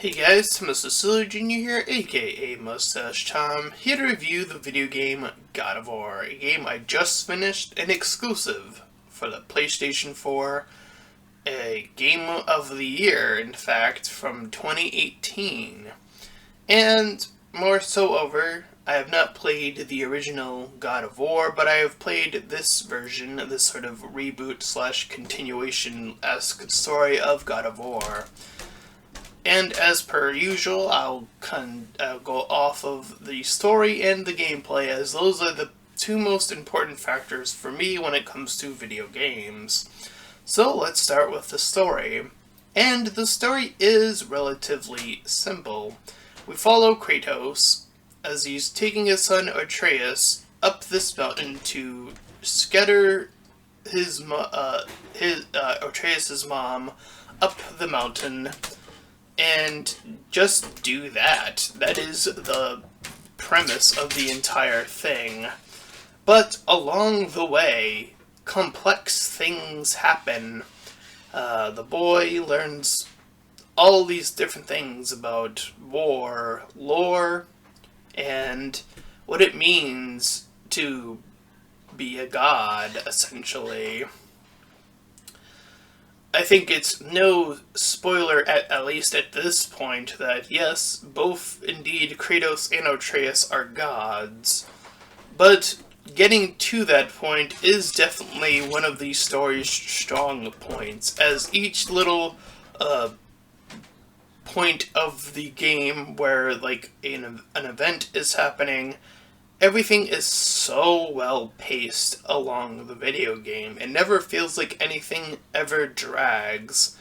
Hey guys, Mr. Jr. here, aka Mustache Tom, here to review the video game God of War, a game I just finished, an exclusive for the PlayStation 4, a game of the year, in fact, from 2018. And more so over, I have not played the original God of War, but I have played this version, this sort of reboot slash continuation-esque story of God of War. And as per usual, I'll go off of the story and the gameplay, as those are the two most important factors for me when it comes to video games. So let's start with the story. And the story is relatively simple. We follow Kratos as he's taking his son Atreus up this mountain to scatter Atreus's mom up the mountain. And just do that. That is the premise of the entire thing. But along the way, complex things happen. The boy learns all these different things about war, lore, and what it means to be a god, essentially. I think it's no spoiler, at least at this point, that yes, both indeed Kratos and Atreus are gods. But getting to that point is definitely one of the story's strong points, as each little point of the game where like an event is happening, everything is so well paced along the video game. It never feels like anything ever drags.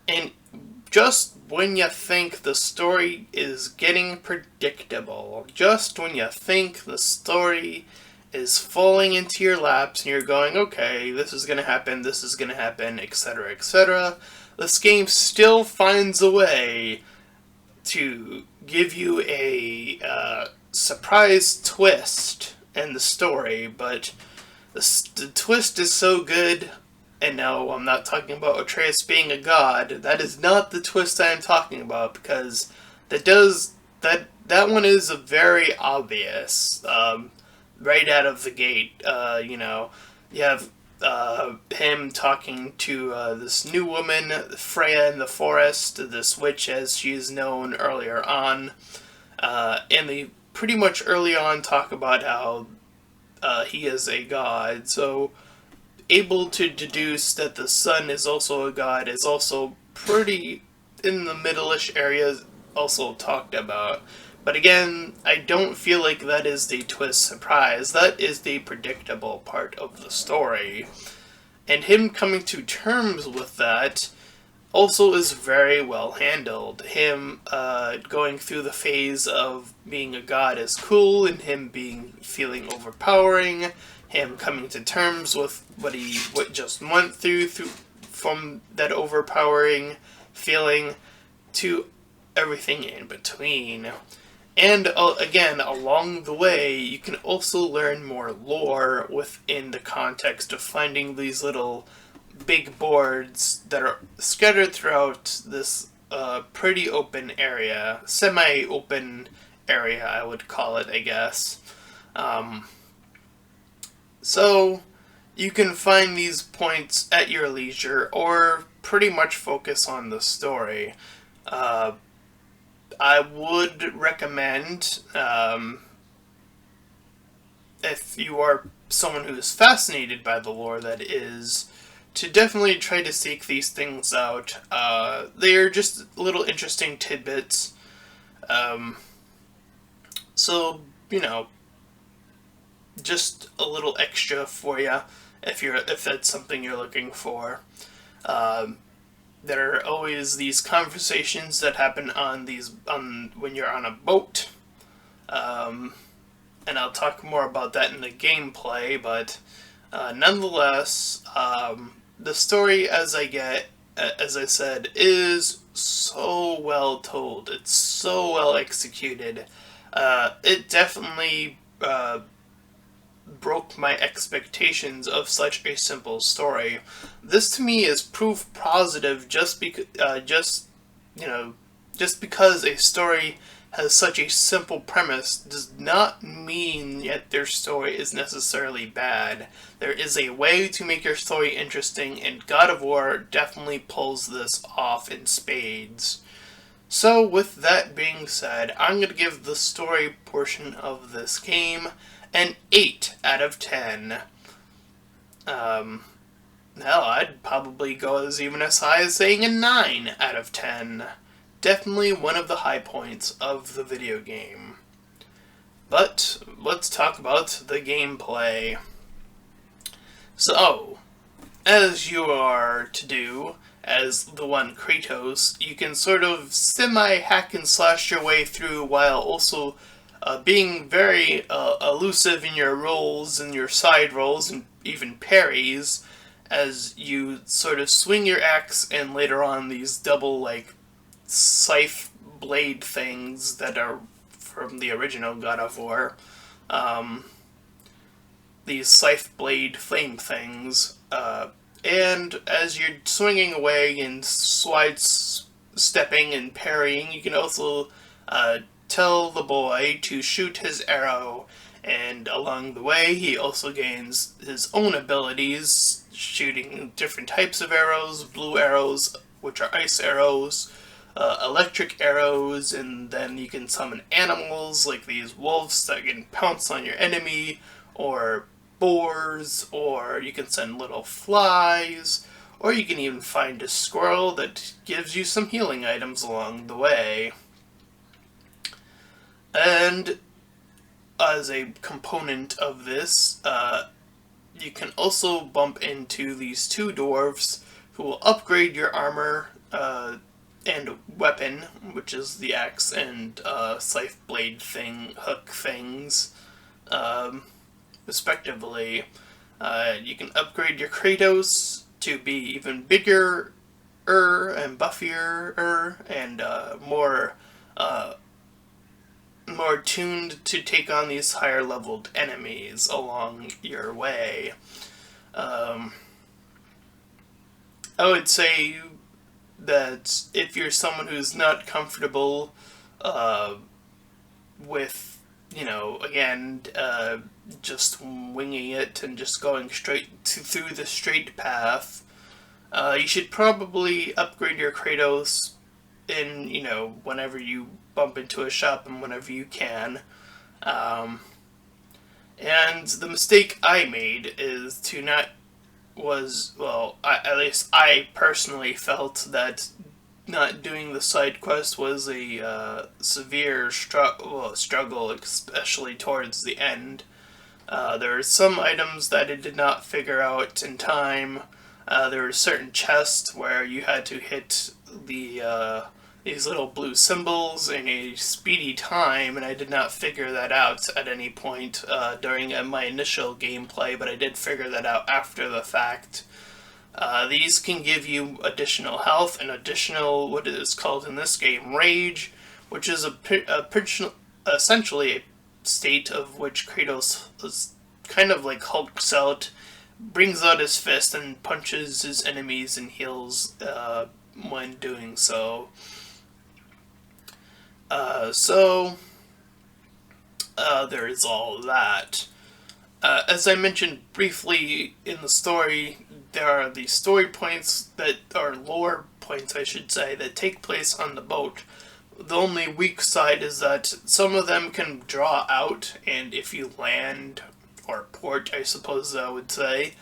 And just when you think the story is getting predictable, just when you think the story is falling into your laps and you're going, okay, this is going to happen, etc., etc., this game still finds a way to give you a surprise twist in the story, but the twist is so good. And no, I'm not talking about Atreus being a god. That is not the twist I'm talking about, because that one is very obvious right out of the gate. You have him talking to this new woman, Freya in the forest, this witch as she is known earlier on, and they pretty much early on talk about how he is a god, so able to deduce that the sun is also a god is also pretty in the middle-ish area also talked about. But again, I don't feel like that is the twist surprise. That is the predictable part of the story. And him coming to terms with that also is very well handled. Him going through the phase of being a god is cool, and him feeling overpowering, him coming to terms with what just went through from that overpowering feeling to everything in between. And again, along the way, you can also learn more lore within the context of finding these little big boards that are scattered throughout this pretty open area, semi-open area, I would call it, I guess. So you can find these points at your leisure, or pretty much focus on the story. I would recommend, if you are someone who is fascinated by the lore, that is, to definitely try to seek these things out. They are just little interesting tidbits. So, just a little extra for you if that's something you're looking for. There are always these conversations that happen when you're on a boat, and I'll talk more about that in the gameplay. But nonetheless, the story, as I said, is so well told. It's so well executed. It definitely broke my expectations of such a simple story. This to me is proof positive, just Just because a story has such a simple premise does not mean yet their story is necessarily bad. There is a way to make your story interesting, and God of War definitely pulls this off in spades. So, with that being said, I'm going to give the story portion of this game an 8 out of 10. Hell, I'd probably go even as high as saying a 9 out of 10. Definitely one of the high points of the video game. But let's talk about the gameplay. So, as you are to do, as the one Kratos, you can sort of semi-hack and slash your way through while also being very elusive in your rolls and your side rolls and even parries, as you sort of swing your axe and later on these double, like, scythe blade things that are from the original God of War. These scythe blade flame things. And as you're swinging away and stepping and parrying, you can also tell the boy to shoot his arrow. And along the way, he also gains his own abilities, shooting different types of arrows, blue arrows, which are ice arrows, electric arrows, and then you can summon animals like these wolves that can pounce on your enemy, or boars, or you can send little flies, or you can even find a squirrel that gives you some healing items along the way. And as a component of this, you can also bump into these two dwarves who will upgrade your armor and weapon, which is the axe and scythe blade hook things, respectively. You can upgrade your Kratos to be even bigger and buffier and more tuned to take on these higher leveled enemies along your way. I would say that if you're someone who's not comfortable with, again, just winging it and just going straight through the straight path, you should probably upgrade your Kratos in, whenever you bump into a shop and whenever you can. And the mistake I made is at least I personally felt that not doing the side quest was a severe struggle, especially towards the end. There are some items that I did not figure out in time. There were certain chests where you had to hit these little blue symbols in a speedy time, and I did not figure that out at any point during my initial gameplay, but I did figure that out after the fact. These can give you additional health and additional, what is called in this game, rage, which is essentially a state of which Kratos is kind of like hulks out, brings out his fist and punches his enemies and heals when doing so. There is all that. As I mentioned briefly in the story, there are these story points that are lore points, I should say, that take place on the boat. The only weak side is that some of them can draw out, and if you land, or port, I suppose I would say,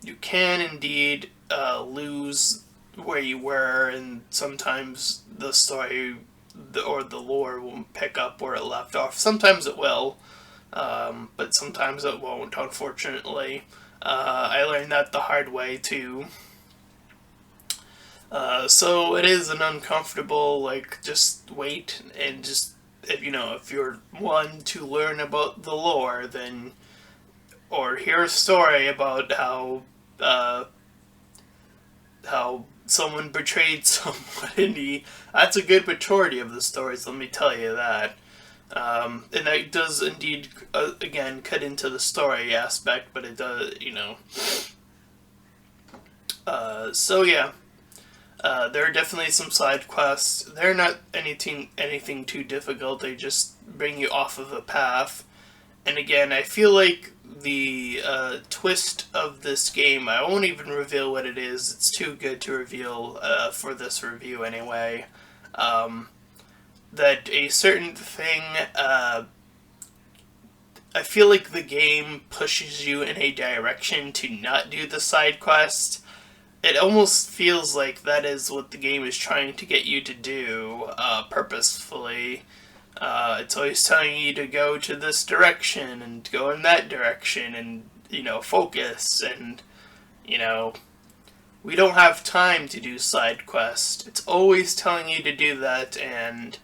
you can indeed lose where you were, and sometimes the story or the lore won't pick up where it left off. Sometimes it will, but sometimes it won't, unfortunately. I learned that the hard way, too. So it is an uncomfortable, just wait, and just, if you're one to learn about the lore, then, or hear a story about how someone betrayed someone, that's a good majority of the stories, let me tell you that. And that does indeed, again, cut into the story aspect, but it does, so yeah. There are definitely some side quests. They're not anything too difficult. They just bring you off of a path. And again, I feel like the twist of this game, I won't even reveal what it is. It's too good to reveal for this review anyway. Um, that a certain thing, I feel like the game pushes you in a direction to not do the side quest. It almost feels like that is what the game is trying to get you to do purposefully. It's always telling you to go to this direction and go in that direction and, focus. And, you know, we don't have time to do side quests. It's always telling you to do that, and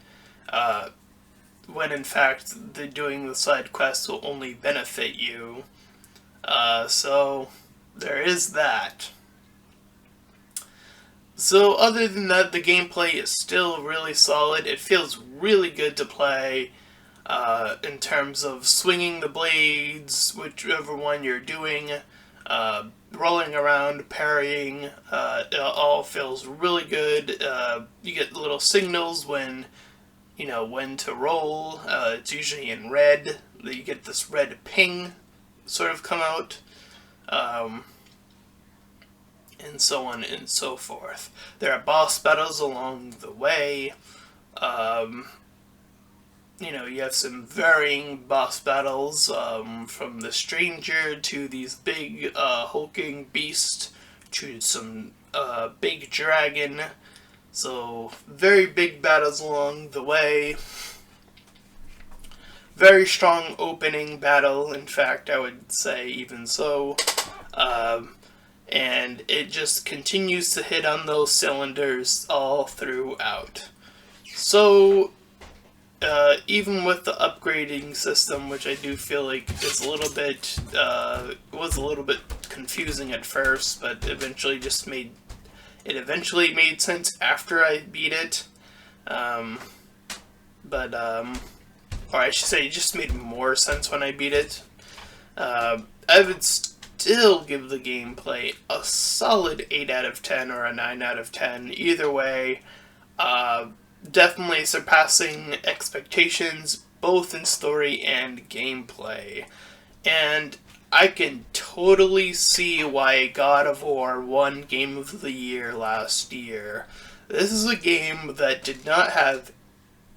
when in fact doing the side quests will only benefit you. So there is that. So other than that, the gameplay is still really solid. It feels really good to play in terms of swinging the blades, whichever one you're doing, rolling around, parrying. It all feels really good. You get little signals when to roll. It's usually in red. You get this red ping sort of come out. And so on and so forth. There are boss battles along the way. You have some varying boss battles, from the stranger to these big hulking beasts to some big dragon. So very big battles along the way. Very strong opening battle, in fact, I would say even so. And it just continues to hit on those cylinders all throughout. So, even with the upgrading system, which I do feel like is a little bit, was a little bit confusing at first, but eventually made sense after I beat it. Or I should say, it just made more sense when I beat it. I would still give the gameplay a solid 8 out of 10 or a 9 out of 10. Either way, definitely surpassing expectations, both in story and gameplay. And I can totally see why God of War won Game of the Year last year. This is a game that did not have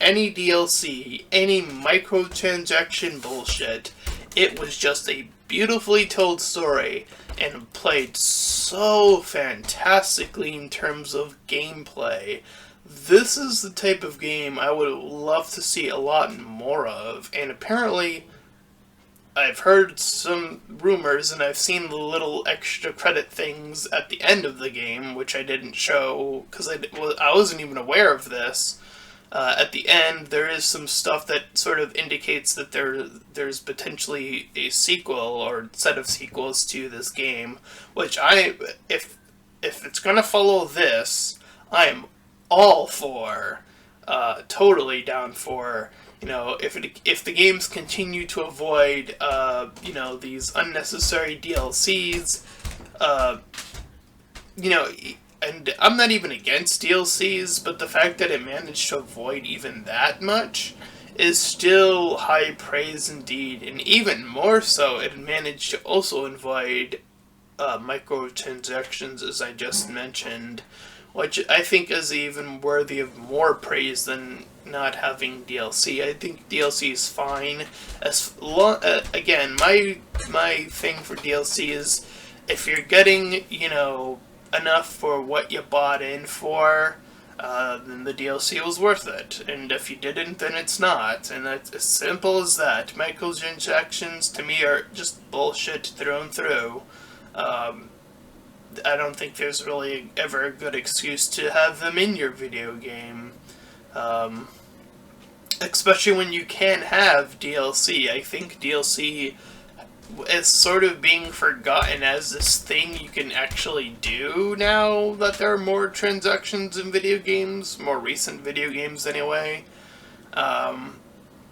any DLC, any microtransaction bullshit. It was just a beautifully told story and played so fantastically in terms of gameplay. This is the type of game I would love to see a lot more of, and apparently I've heard some rumors and I've seen the little extra credit things at the end of the game, which I didn't show because I wasn't even aware of this. At the end, there is some stuff that sort of indicates that there's potentially a sequel or set of sequels to this game, which if it's gonna follow this, I am all for, totally down for. If the games continue to avoid, these unnecessary DLCs, and I'm not even against DLCs, but the fact that it managed to avoid even that much is still high praise indeed. And even more so, it managed to also avoid microtransactions, as I just mentioned, which I think is even worthy of more praise than not having DLC. I think DLC is fine. Again, my thing for DLC is if you're getting, enough for what you bought in for, then the DLC was worth it. And if you didn't, then it's not. And that's as simple as that. Microtransactions, to me, are just bullshit through and through. I don't think there's really ever a good excuse to have them in your video game. Especially when you can have DLC. I think DLC is sort of being forgotten as this thing you can actually do now that there are more transactions in video games, more recent video games anyway,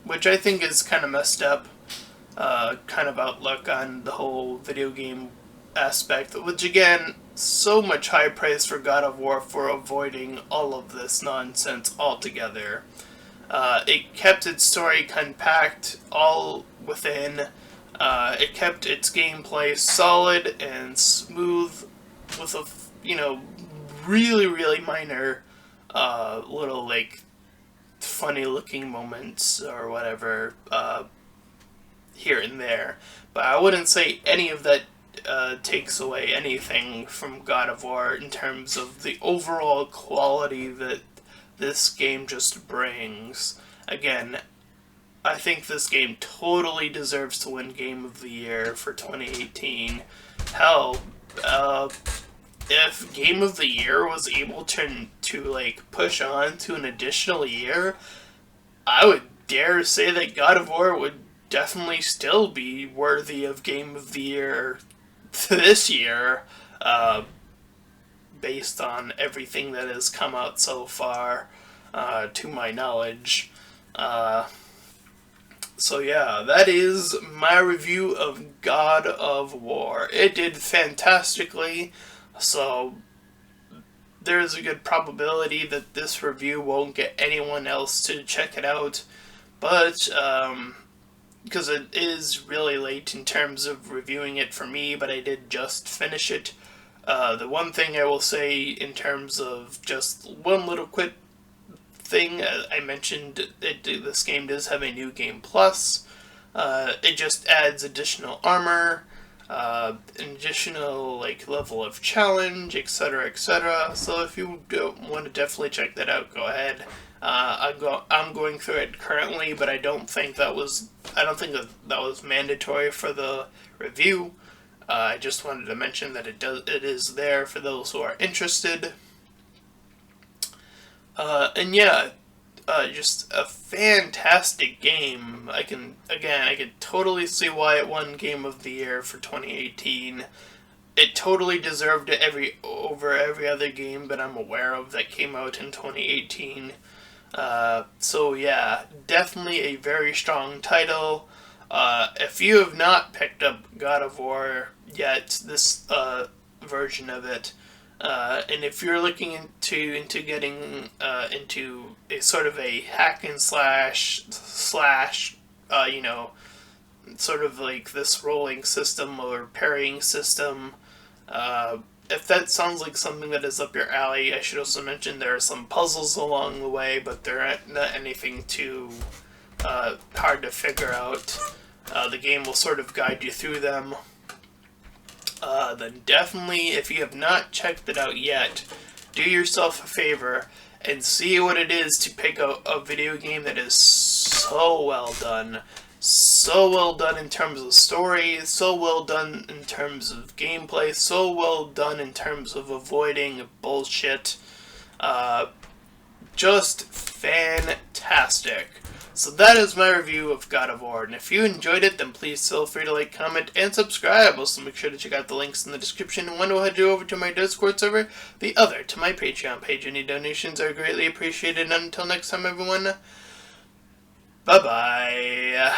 which I think is kind of messed up, kind of outlook on the whole video game aspect, which again, so much high praise for God of War for avoiding all of this nonsense altogether. It kept its story compact, all within. It kept its gameplay solid and smooth, with a really really minor little like funny looking moments or whatever here and there. But I wouldn't say any of that takes away anything from God of War in terms of the overall quality that this game just brings. Again, I think this game totally deserves to win Game of the Year for 2018. Hell, if Game of the Year was able to like push on to an additional year, I would dare say that God of War would definitely still be worthy of Game of the Year this year, based on everything that has come out so far, to my knowledge. So yeah, that is my review of God of War. It did fantastically, so there's a good probability that this review won't get anyone else to check it out. But, because it is really late in terms of reviewing it for me, but I did just finish it. The one thing I will say in terms of just one little quick thing, I mentioned this game does have a new game plus. It just adds additional armor, an additional like level of challenge, etc., etc. So if you want to definitely check that out, go ahead. I'm going through it currently, but I don't think that was mandatory for the review. I just wanted to mention that it is there for those who are interested. And yeah, just a fantastic game. I can totally see why it won Game of the Year for 2018. It totally deserved it over every other game that I'm aware of that came out in 2018. So yeah, definitely a very strong title. If you have not picked up God of War yet, this version of it, and if you're looking into getting into a sort of a hack and slash, sort of like this rolling system or parrying system, if that sounds like something that is up your alley, I should also mention there are some puzzles along the way, but they're not anything too hard to figure out. The game will sort of guide you through them. Then definitely, if you have not checked it out yet, do yourself a favor and see what it is to pick out a video game that is so well done. So well done in terms of story, so well done in terms of gameplay, so well done in terms of avoiding bullshit. Just fantastic. So that is my review of God of War, and if you enjoyed it, then please feel free to like, comment, and subscribe. Also make sure to check out the links in the description, and one will head you over to my Discord server, the other to my Patreon page. Any donations are greatly appreciated, and until next time everyone, bye-bye.